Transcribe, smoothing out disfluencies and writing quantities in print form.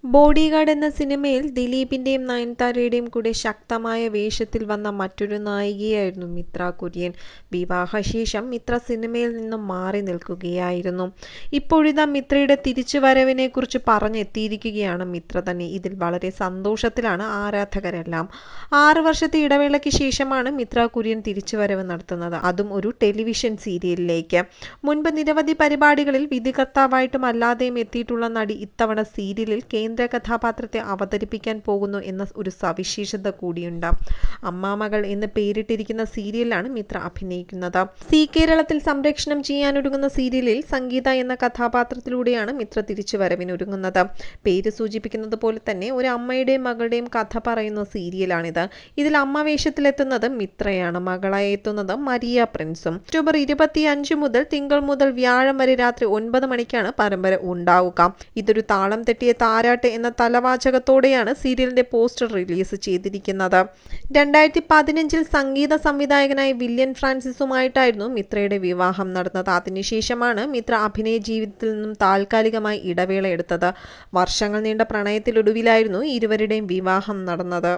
Bodyguard എന്ന സിനിമയിൽ ദിലീപിന്റെയും നയൻതാരയുടെയും കൂടെ ശക്തമായ വേഷത്തിൽ വന്ന മറ്റൊരു നായികയായിരുന്നു മിത്ര കുര്യൻ. വിവാഹശേഷം മിത്ര സിനിമയിൽ നിന്നും മാറി നിൽക്കുകയായിരുന്നു. ഇപ്പോഴിതാ മിത്രയുടെ തിരിച്ചുവരവിനെക്കുറിച്ച് പറഞ്ഞെത്തിയിരിക്കുകയാണ് മിത്ര തന്നെ. ഇതിൽ വളരെ സന്തോഷത്തിലാണ് ആരാധകരെല്ലാം. 6 വർഷത്തെ ഇടവേളയ്ക്ക് ശേഷമാണ് മിത്ര കുര്യൻ തിരിച്ചുവരവ് നടത്തുന്നത്, അതും ഒരു ടെലിവിഷൻ സീരിയലിലേക്ക്. മുൻപ് നിരവധി പരിപാടികളിൽ വിധികർത്താവായിട്ടും അല്ലാതെയും എത്തിയിട്ടുള്ള നടി ഇത്തവണ സീരിയലിൽ കേന്ദ്ര കഥാപാത്രത്തെ അവതരിപ്പിക്കാൻ പോകുന്നു എന്ന ഒരു സവിശേഷത കൂടിയുണ്ട്. അമ്മാമകൾ എന്ന് പേരിട്ടിരിക്കുന്ന സീരിയലിലാണ് മിത്ര അഭിനയിക്കുന്നത്. സി കേരളത്തിൽ സംപ്രേഷണം ചെയ്യാനൊരുങ്ങുന്ന സീരിയലിൽ സംഗീത എന്ന കഥാപാത്രത്തിലൂടെയാണ് മിത്ര തിരിച്ചുവരവിനൊരുങ്ങുന്നത്. പേര് സൂചിപ്പിക്കുന്നത് പോലെ തന്നെ ഒരു അമ്മയുടെയും മകളുടെയും കഥ പറയുന്ന സീരിയലാണിത്. ഇതിൽ അമ്മ വേഷത്തിലെത്തുന്നത് മിത്രയാണ്, മകളായി എത്തുന്നത് മരിയ പ്രിൻസും. ഒക്ടോബർ 25 മുതൽ തിങ്കൾ മുതൽ വ്യാഴം വരെ രാത്രി 9 മണിക്കാണ് പരമ്പര ഉണ്ടാവുക. ഇതൊരു താളം തെറ്റിയ താരാട്ട് എന്ന തലവാചകത്തോടെയാണ് സീരിയലിന്റെ പോസ്റ്റർ റിലീസ് ചെയ്തിരിക്കുന്നത്. 2015 സംഗീത സംവിധായകനായ വില്യൻ ഫ്രാൻസിസുമായിട്ടായിരുന്നു മിത്രയുടെ വിവാഹം നടന്നത്. അതിനുശേഷമാണ് മിത്ര അഭിനയ ജീവിതത്തിൽ നിന്നും താൽക്കാലികമായി ഇടവേള എടുത്തത്. വർഷങ്ങൾ നീണ്ട പ്രണയത്തിലൊടുവിലായിരുന്നു ഇരുവരുടെയും വിവാഹം നടന്നത്.